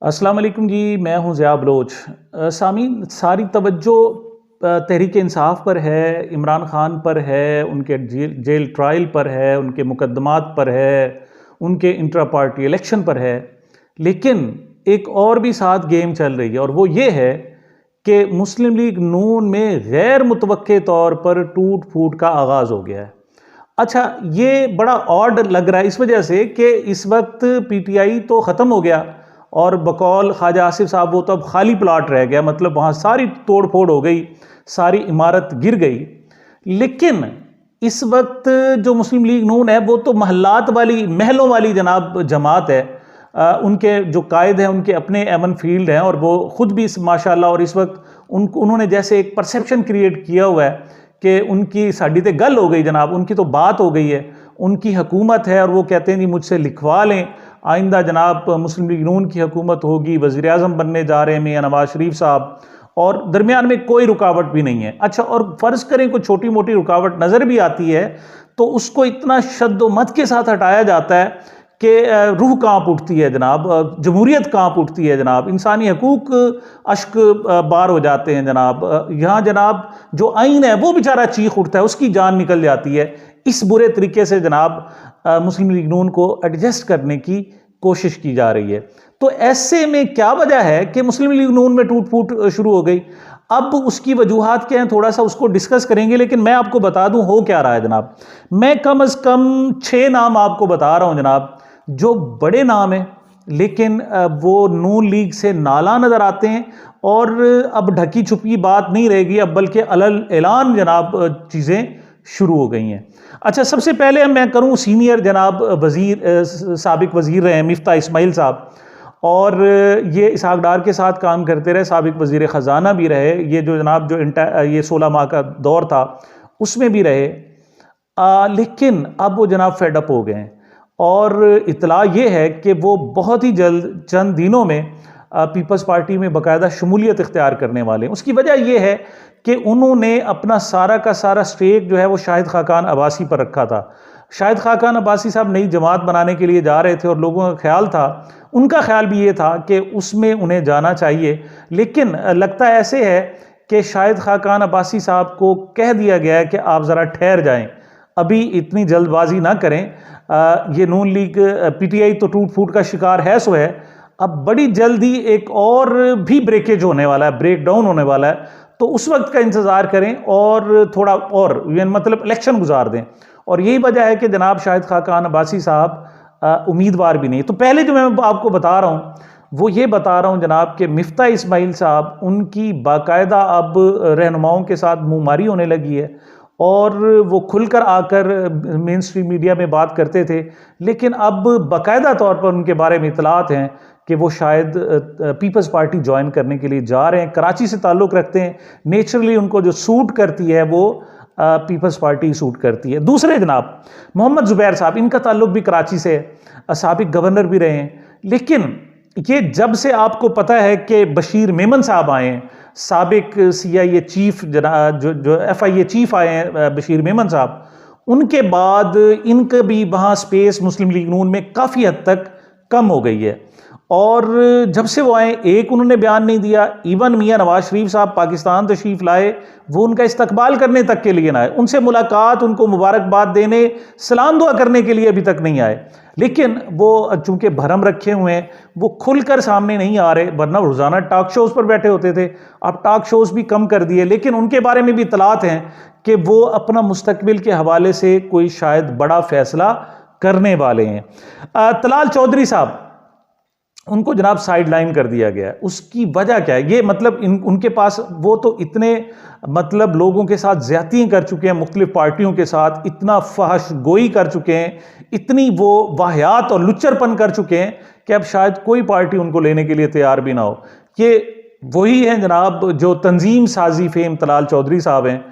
अस्सलाम वालेकुम जी, मैं हूं ज़िया बलोच। सामीन, सारी तवज्जो तहरीक इंसाफ पर है, इमरान खान पर है, उनके जेल ट्रायल पर है, उनके मुकदमात पर है, उनके इंट्रा पार्टी इलेक्शन पर है। लेकिन एक और भी साथ गेम चल रही है और वो ये है कि मुस्लिम लीग नून में गैर मुतवक्के तौर पर टूट फूट का आगाज़ हो गया है। अच्छा, ये बड़ा ऑड लग रहा है इस वजह से कि इस वक्त पीटीआई तो ख़त्म हो गया और बकौल ख्वाजा आसिफ साहब वो तो अब खाली प्लाट रह गया, मतलब वहाँ सारी तोड़ फोड़ हो गई, सारी इमारत गिर गई। लेकिन इस वक्त जो मुस्लिम लीग नून है वो तो महल्लात वाली, महलों वाली जनाब जमात है। उनके जो कायद हैं उनके अपने एमन फील्ड हैं और वो ख़ुद भी इस माशाल्लाह, और इस वक्त उन्होंने जैसे एक परसेप्शन क्रिएट किया हुआ है कि उनकी साड़ी तो गल हो गई जनाब, उनकी तो बात हो गई है, उनकी हुकूमत है और वो कहते हैं जी मुझसे लिखवा लें, आइंदा जनाब मुस्लिम लीग नून की हुकूमत होगी, वज़ीर आज़म बनने जा रहे हैं मियां नवाज शरीफ साहब, और दरमियान में कोई रुकावट भी नहीं है। अच्छा, और फ़र्ज़ करें कोई छोटी मोटी रुकावट नज़र भी आती है तो उसको इतना शद्दोमत के साथ हटाया जाता है कि रूह कांप उठती है जनाब, जमहूरियत कांप उठती है जनाब, इंसानी हकूक अश्क बार हो जाते हैं जनाब। यहाँ जनाब जो आइन है वो बेचारा चीख उठता है, उसकी जान निकल जाती है। इस बुरे तरीके से जनाब मुस्लिम लीग नून को एडजस्ट करने की कोशिश की जा रही है। तो ऐसे में क्या वजह है कि मुस्लिम लीग नून में टूट फूट शुरू हो गई? अब उसकी वजूहात क्या हैं, थोड़ा सा उसको डिस्कस करेंगे। लेकिन मैं आपको बता दूं हो क्या रहा है जनाब। मैं कम अज़ कम 6 नाम आपको बता रहा हूं जनाब, जो बड़े नाम हैं लेकिन वो नून लीग से नाला नज़र आते हैं। और अब ढकी छुपी बात नहीं रहेगी, अब बल्कि अलल ऐलान जनाब चीज़ें शुरू हो गई हैं। अच्छा, सबसे पहले मैं करूं सीनियर जनाब वज़ीर, साबिक वज़ीर रहे मिफ्ता इस्माइल साहब, और ये इसहाक डार के साथ काम करते रहे, साबिक वज़ीर ख़जाना भी रहे, ये जो जनाब जो ये 16 माह का दौर था उसमें भी रहे। लेकिन अब वो जनाब फेडअप हो गए हैं और इतला ये है कि वो बहुत ही जल्द चंद दिनों में पीपल्स पार्टी में बाकायदा शमूलियत इख्तियार करने वाले हैं। उसकी वजह यह है कि उन्होंने अपना सारा का सारा स्टेक जो है वो शाहिद खाकान अब्बासी पर रखा था। शाहिद खाकान अब्बासी साहब नई जमात बनाने के लिए जा रहे थे और लोगों का ख्याल था, उनका ख्याल भी ये था कि उसमें उन्हें जाना चाहिए। लेकिन लगता ऐसे है कि शाहिद खाकान अब्बासी साहब को कह दिया गया है कि आप ज़रा ठहर जाएं, अभी इतनी जल्दबाजी ना करें। ये नून लीग पीटीआई तो टूट फूट का शिकार है सो है, अब बड़ी जल्दी एक और भी ब्रेकेज होने वाला है, ब्रेक डाउन होने वाला है। तो उस वक्त का इंतज़ार करें और थोड़ा और मतलब इलेक्शन गुजार दें। और यही वजह है कि जनाब शाहिद खाकान अब्बासी साहब उम्मीदवार भी नहीं। तो पहले जो मैं आपको बता रहा हूँ वो ये बता रहा हूँ जनाब कि मिफ्ता इस्माइल साहब, उनकी बाकायदा अब रहनुमाओं के साथ मुँहमारी होने लगी है और वो खुलकर आकर मेन स्ट्रीम मीडिया में बात करते थे। लेकिन अब बाकायदा तौर पर उनके बारे में इतलात हैं कि वो शायद पीपल्स पार्टी ज्वाइन करने के लिए जा रहे हैं। कराची से ताल्लुक़ रखते हैं, नेचुरली उनको जो सूट करती है वो पीपल्स पार्टी सूट करती है। दूसरे जनाब मोहम्मद ज़ुबैर साहब, इनका ताल्लुक़ भी कराची से है, साबिक गवर्नर भी रहे हैं। लेकिन ये जब से आपको पता है कि बशीर मेमन साहब आए हैं, साबिक CIA चीफ जो FIA चीफ आए हैं बशीर मेमन साहब, उनके बाद इनका भी वहाँ स्पेस मुस्लिम लीग नून में काफ़ी हद तक कम हो गई है। और जब से वो आए एक उन्होंने बयान नहीं दिया। इवन मियां नवाज शरीफ साहब पाकिस्तान तशरीफ़ लाए, वो उनका इस्तकबाल करने तक के लिए ना आए, उनसे मुलाकात, उनको मुबारकबाद देने, सलाम दुआ करने के लिए अभी तक नहीं आए। लेकिन वो चूंकि भरम रखे हुए हैं, वो खुलकर सामने नहीं आ रहे, वरना रोज़ाना टॉक शोज़ पर बैठे होते थे। अब टॉक शोज़ भी कम कर दिए। लेकिन उनके बारे में भी इतलात हैं कि वो अपना मुस्तकबिल के हवाले से कोई शायद बड़ा फैसला करने वाले हैं। तलाल चौधरी साहब, उनको जनाब साइड लाइन कर दिया गया है। उसकी वजह क्या है? ये मतलब उनके पास वो तो इतने मतलब लोगों के साथ ज्यादतियाँ कर चुके हैं, मुख्तलिफ पार्टियों के साथ इतना फहश गोई कर चुके हैं, इतनी वो वाहियात और लुच्चरपन कर चुके हैं कि अब शायद कोई पार्टी उनको लेने के लिए तैयार भी ना हो। ये वही हैं जनाब जो तंजीम साजी फेम तलाल चौधरी साहब हैं।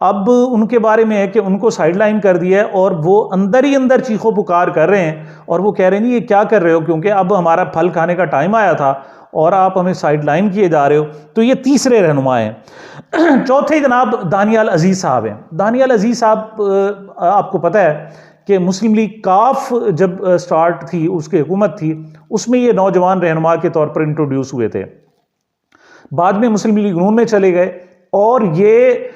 अब उनके बारे में है कि उनको साइडलाइन कर दिया है और वो अंदर ही अंदर चीखों पुकार कर रहे हैं और वो कह रहे हैं ये क्या कर रहे हो, क्योंकि अब हमारा फल खाने का टाइम आया था और आप हमें साइडलाइन किए जा रहे हो। तो ये तीसरे रहनुमा हैं। चौथे जनाब दानियाल अजीज़ साहब हैं। दानियाल अजीज़ साहब, आपको पता है कि मुस्लिम लीग काफ जब स्टार्ट थी, उसकी हुकूमत थी, उसमें ये नौजवान रहनुमा के तौर पर इंट्रोड्यूस हुए थे। बाद में मुस्लिम लीग नून में चले गए और ये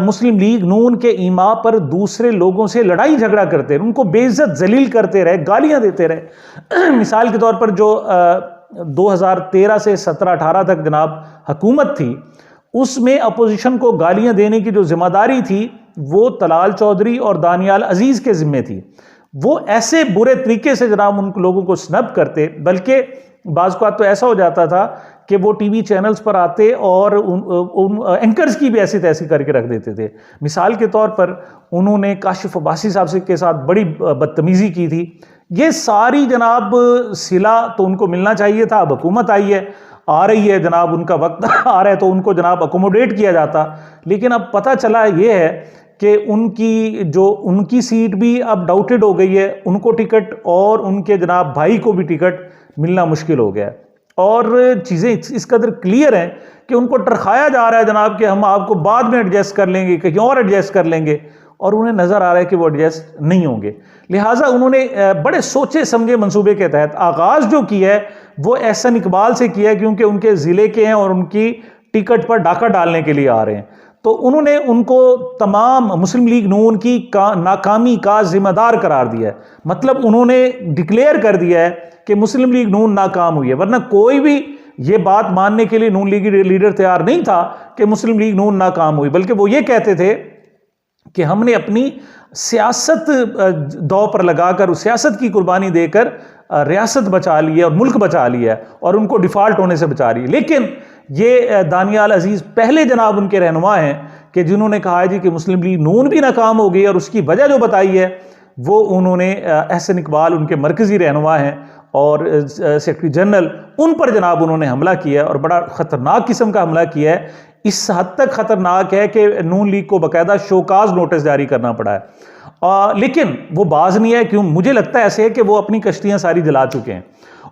मुस्लिम लीग नून के ईमा पर दूसरे लोगों से लड़ाई झगड़ा करते रहे, उनको बेइज्जत जलील करते रहे, गालियां देते रहे। मिसाल के तौर पर जो 2013 से 17-18 तक जनाब हुकूमत थी, उसमें अपोजिशन को गालियां देने की जो जिम्मेदारी थी वो तलाल चौधरी और दानियाल अजीज के जिम्मे थी। वो ऐसे बुरे तरीके से जनाब उन लोगों को स्नब करते, बल्कि बाज़ औक़ात तो ऐसा हो जाता था कि वो टीवी चैनल्स पर आते और उन एंकर्स की भी ऐसी तैसी करके रख देते थे। मिसाल के तौर पर उन्होंने काशिफ अब्बासी साहब के साथ बड़ी बदतमीज़ी की थी। ये सारी जनाब सिला तो उनको मिलना चाहिए था। अब हुकूमत आई है, आ रही है जनाब, उनका वक्त आ रहा है तो उनको जनाब अकोमोडेट किया जाता। लेकिन अब पता चला ये है कि उनकी सीट भी अब डाउटेड हो गई है, उनको टिकट और उनके जनाब भाई को भी टिकट मिलना मुश्किल हो गया है। और चीज़ें इस कदर क्लियर हैं कि उनको टरखाया जा रहा है जनाब कि हम आपको बाद में एडजस्ट कर लेंगे, कहीं और एडजस्ट कर लेंगे, और उन्हें नज़र आ रहा है कि वो एडजस्ट नहीं होंगे। लिहाजा उन्होंने बड़े सोचे समझे मंसूबे के तहत आगाज़ जो किया है वो एहसन इकबाल से किया है, क्योंकि उनके ज़िले के हैं और उनकी टिकट पर डाका डालने के लिए आ रहे हैं। तो उन्होंने उनको तमाम मुस्लिम लीग नून की नाकामी का जिम्मेदार करार दिया है। मतलब उन्होंने डिक्लेयर कर दिया है कि मुस्लिम लीग नून नाकाम हुई है, वरना कोई भी ये बात मानने के लिए नून लीगी लीडर तैयार नहीं था कि मुस्लिम लीग नून नाकाम हुई, बल्कि वो ये कहते थे कि हमने अपनी सियासत दांव पर लगाकर, सियासत की कुर्बानी देकर रियासत बचा ली है और मुल्क बचा लिया है और उनको डिफ़ॉल्ट होने से बचा रही है। लेकिन ये दानियाल अजीज़ पहले जनाब उनके रहनुमा हैं कि जिन्होंने कहा है जी कि मुस्लिम लीग नून भी नाकाम हो गई, और उसकी वजह जो बताई है वो उन्होंने एहसन इकबाल उनके मरकज़ी रहनुमा हैं और सेक्रेटरी जनरल, उन पर जनाब उन्होंने हमला किया और बड़ा ख़तरनाक किस्म का हमला किया है। इस हद तक ख़तरनाक है कि नून लीग को बाकायदा शोकाज नोटिस जारी करना पड़ा है। लेकिन वो बाज नहीं है, क्यों? मुझे लगता है ऐसे है कि वो अपनी कश्तियाँ सारी जला चुके हैं।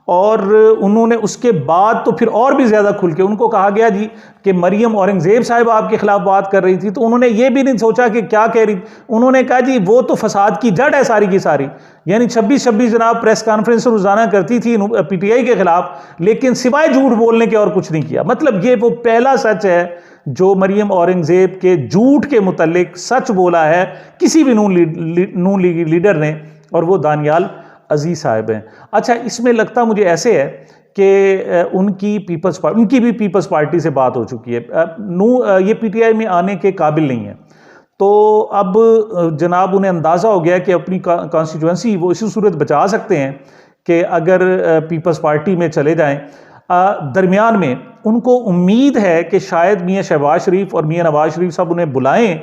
और उन्होंने उसके बाद तो फिर और भी ज़्यादा खुल के उनको कहा गया जी कि मरियम औरंगज़ेब साहिब आपके ख़िलाफ़ बात कर रही थी, तो उन्होंने ये भी नहीं सोचा कि क्या कह रही। उन्होंने कहा जी वो तो फसाद की जड़ है सारी की सारी। यानी 26-26 जनाब प्रेस कॉन्फ्रेंस रोज़ाना करती थी PTI के ख़िलाफ़, लेकिन सिवाय झूठ बोलने के और कुछ नहीं किया। मतलब ये वो पहला सच है जो मरियम औरंगज़ेब के झूठ के मुतल्लिक सच बोला है किसी भी नून लीगी लीडर ने, और वो दानियाल अजीज साहब हैं। अच्छा, इसमें लगता मुझे ऐसे है कि उनकी भी पीपल्स पार्टी से बात हो चुकी है। ये PTI में आने के काबिल नहीं है, तो अब जनाब उन्हें अंदाज़ा हो गया कि अपनी कॉन्स्टिट्यूंसी वो इसी सूरत बचा सकते हैं कि अगर पीपल्स पार्टी में चले जाएं। दरमियान में उनको उम्मीद है कि शायद मियाँ शहबाज शरीफ और मियाँ नवाज शरीफ साहब उन्हें बुलाएं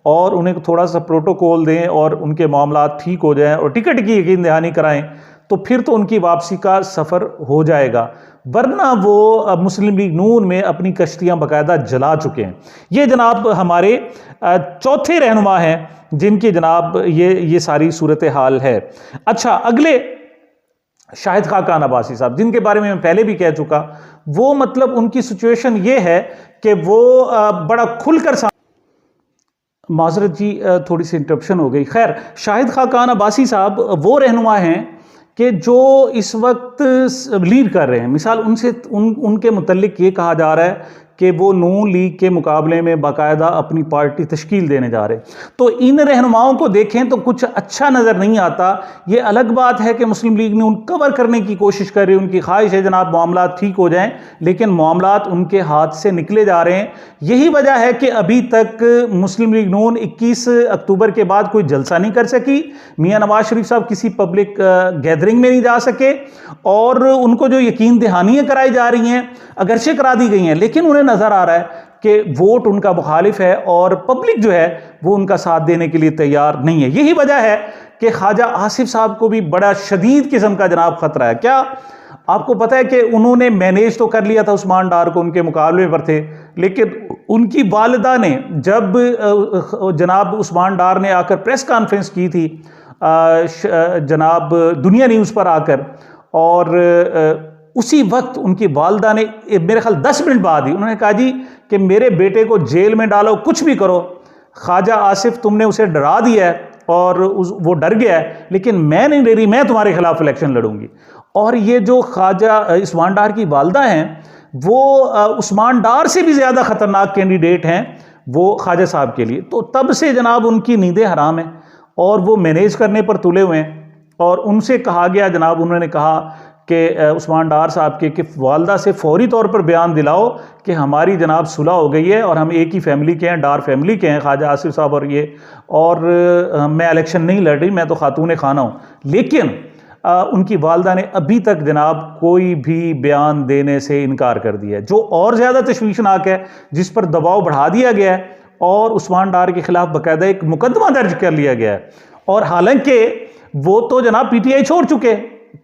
और उन्हें थोड़ा सा प्रोटोकॉल दें और उनके मामला ठीक हो जाएं और टिकट की यकीन दहानी कराएं, तो फिर तो उनकी वापसी का सफ़र हो जाएगा। वरना वो मुस्लिम लीग नून में अपनी कश्तियाँ बाकायदा जला चुके हैं। ये जनाब हमारे चौथे रहनुमा हैं जिनकी जनाब ये सारी सूरत हाल है। अच्छा, अगले शाहिद खाकान अब्बासी साहब, जिनके बारे में मैं पहले भी कह चुका, वो मतलब उनकी सिचुएशन ये है कि वो बड़ा खुलकर माजरत जी थोड़ी सी इंटरप्शन हो गई। खैर, शाहिद खाकान अब्बासी साहब वो रहनुमा हैं कि जो इस वक्त लीड कर रहे हैं। मिसाल उनके मुतल्लिक ये कहा जा रहा है कि वो नून लीग के मुकाबले में बाकायदा अपनी पार्टी तश्कील देने जा रहे हैं। तो इन रहनुमाओं को देखें तो कुछ अच्छा नज़र नहीं आता। ये अलग बात है कि मुस्लिम लीग ने उन कवर करने की कोशिश कर रही है, उनकी ख्वाहिश है जनाब मामला ठीक हो जाएं, लेकिन मामला उनके हाथ से निकले जा रहे हैं। यही वजह है कि अभी तक मुस्लिम लीग नून 21 अक्टूबर के बाद कोई जलसा नहीं कर सकी, मियाँ नवाज शरीफ साहब किसी पब्लिक गैदरिंग में नहीं जा सके, और उनको जो यकीन दहानियाँ कराई जा रही हैं अगरचे करा दी गई हैं, लेकिन उन्हें नज़र आ रहा है कि वोट उनका मुखालिफ है और पब्लिक जो है वो उनका साथ देने के लिए तैयार नहीं है। यही वजह है कि ख्वाजा आसिफ साहब को भी बड़ा शदीद किस्म का जनाब खतरा है। क्या आपको पता है कि उन्होंने मैनेज तो कर लिया था उस्मान डार को, उनके मुकाबले पर थे, लेकिन उनकी वालिदा ने जब जनाब उस्मान डार ने आकर प्रेस कॉन्फ्रेंस की थी जनाब दुनिया न्यूज़ पर आकर, और उसी वक्त उनकी वालिदा ने मेरे ख्याल 10 मिनट बाद ही उन्होंने कहा जी कि मेरे बेटे को जेल में डालो, कुछ भी करो, ख्वाजा आसिफ तुमने उसे डरा दिया है और वो डर गया है, लेकिन मैं नहीं डरी, मैं तुम्हारे खिलाफ इलेक्शन लड़ूंगी। और ये जो ख्वाजा उस्मान डार की वालदा हैं वो उस्मान डार से भी ज़्यादा ख़तरनाक कैंडिडेट हैं वो ख्वाजा साहब के लिए। तो तब से जनाब उनकी नींदें हराम हैं और वो मैनेज करने पर तुले हुए हैं। और उनसे कहा गया जनाब, उन्होंने कहा कि उस्मान डार साहब के कि वालदा से फौरी तौर पर बयान दिलाओ कि हमारी जनाब सुलह हो गई है और हम एक ही फैमिली के हैं, डार फैमिली के हैं, ख्वाजा आसिफ साहब और ये, और मैं इलेक्शन नहीं लड़ रही, मैं तो खातून खाना हूँ। लेकिन उनकी वालदा ने अभी तक जनाब कोई भी बयान देने से इनकार कर दिया है, जो और ज़्यादा तशवीशनाक है, जिस पर दबाव बढ़ा दिया गया है और उस्मान डार के खिलाफ बाकायदा एक मुकदमा दर्ज कर लिया गया है। और हालांकि वो तो जनाब पीटीआई छोड़ चुके,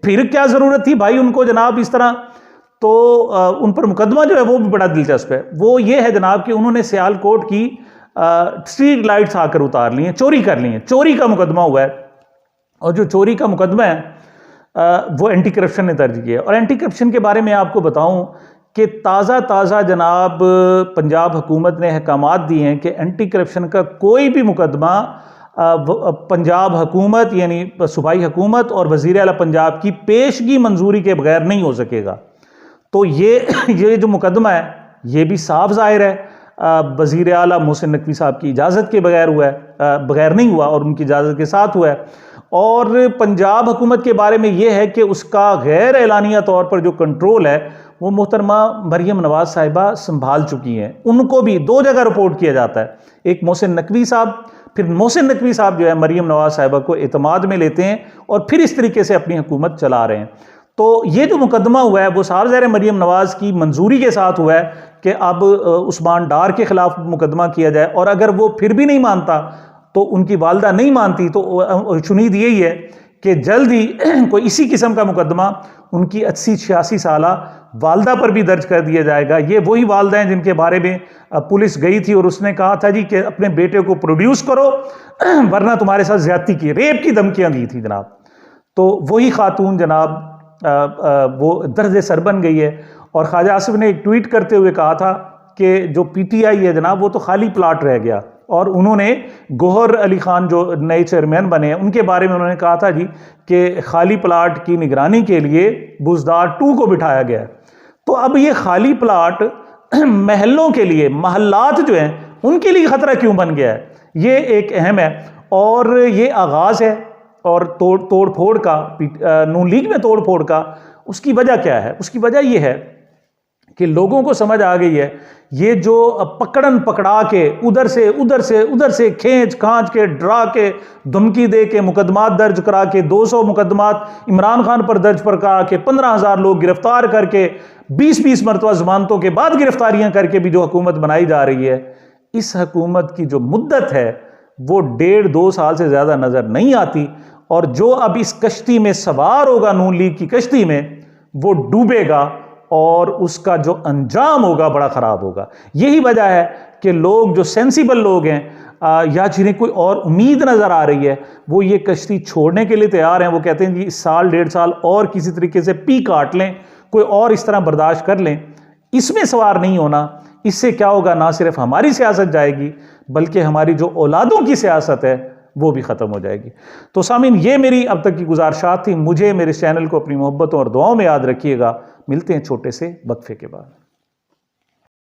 फिर क्या ज़रूरत थी भाई उनको जनाब इस तरह। तो उन पर मुकदमा जो है वो भी बड़ा दिलचस्प है। वो ये है जनाब कि उन्होंने सियालकोट की स्ट्रीट लाइट्स आकर उतार ली हैं, चोरी कर ली हैं, चोरी का मुकदमा हुआ है। और जो चोरी का मुकदमा है वो एंटी करप्शन ने दर्ज किया है। और एंटी करप्शन के बारे में आपको बताऊं कि ताज़ा जनाब पंजाब हुकूमत ने अहकामात दिए हैं कि एंटी करप्शन का कोई भी मुकदमा पंजाब हुकूमत यानी सूबाई हुकूमत और वज़ीर आला पंजाब की पेशगी मंजूरी के बगैर नहीं हो सकेगा। तो ये जो मुकदमा है ये भी साफ ज़ाहिर है वज़ीर आला मोहसिन नकवी साहब की इजाज़त के बगैर हुआ है, बगैर नहीं हुआ और उनकी इजाज़त के साथ हुआ है। और पंजाब हुकूमत के बारे में यह है कि उसका गैर एलानिया तौर पर जो कंट्रोल है वो मोहतरमा मरियम नवाज़ साहिबा संभाल चुकी हैं। उनको भी 2 जगह रिपोर्ट किया जाता है, एक मोहसिन नकवी साहब, फिर मोहसिन नकवी साहब जो है मरियम नवाज़ साहिबा को एतमाद में लेते हैं और फिर इस तरीके से अपनी हुकूमत चला रहे हैं। तो ये जो मुकदमा हुआ है वो साफ ज़ाहिर मरियम नवाज़ की मंजूरी के साथ हुआ है कि अब उस्मान डार के ख़िलाफ़ मुकदमा किया जाए। और अगर वो फिर भी नहीं मानता, तो उनकी वालदा नहीं मानती, तो शुनीद यही है कि जल्द ही कोई इसी किस्म का मुकदमा उनकी 80-86 साला वालदा पर भी दर्ज कर दिया जाएगा। ये वही वालदा हैं जिनके बारे में पुलिस गई थी और उसने कहा था जी कि अपने बेटे को प्रोड्यूस करो वरना तुम्हारे साथ ज्यादती की, रेप की धमकियां दी थी जनाब। तो वही खातून जनाब वो दर्ज सर बन गई है। और ख्वाजा आसिफ ने एक ट्वीट करते हुए कहा था कि जो पीटीआई है जनाब वो तो खाली प्लाट रह गया। और उन्होंने गौहर अली खान जो नए चेयरमैन बने हैं उनके बारे में उन्होंने कहा था जी कि खाली प्लाट की निगरानी के लिए बुजदार 2 को बिठाया गया है। तो अब ये खाली प्लाट महलों के लिए, महल्लात जो हैं उनके लिए खतरा क्यों बन गया है, ये एक अहम है। और ये आगाज़ है और तोड़ फोड़ का, नून लीग में तोड़ फोड़ का। उसकी वजह क्या है? उसकी वजह यह है कि लोगों को समझ आ गई है ये जो पकड़न पकड़ा के उधर से खींच खांच के, डरा के, धमकी दे के, मुकदमात दर्ज करा के, 200 मुकदमात इमरान खान पर दर्ज करा के, 15,000 लोग गिरफ्तार करके, 20-20 मरतबा जमानतों के बाद गिरफ्तारियां करके भी जो हुकूमत बनाई जा रही है, इस हुकूमत की जो मुद्दत है वो 1.5-2 साल से ज़्यादा नज़र नहीं आती। और जो अब इस कश्ती में सवार होगा, नून लीग की कश्ती में, वो डूबेगा और उसका जो अंजाम होगा बड़ा ख़राब होगा। यही वजह है कि लोग जो सेंसिबल लोग हैं या जिन्हें कोई और उम्मीद नज़र आ रही है वो ये कश्ती छोड़ने के लिए तैयार हैं। वो कहते हैं कि इस साल 1.5 साल और किसी तरीके से पी काट लें, कोई और इस तरह बर्दाश्त कर लें, इसमें सवार नहीं होना। इससे क्या होगा, ना सिर्फ हमारी सियासत जाएगी बल्कि हमारी जो औलादों की सियासत है वो भी ख़त्म हो जाएगी। तो सामीन, ये मेरी अब तक की गुजारिशात थी। मुझे, मेरे चैनल को अपनी मोहब्बतों और दुआओं में याद रखिएगा। मिलते हैं छोटे से वक्फे के बाद।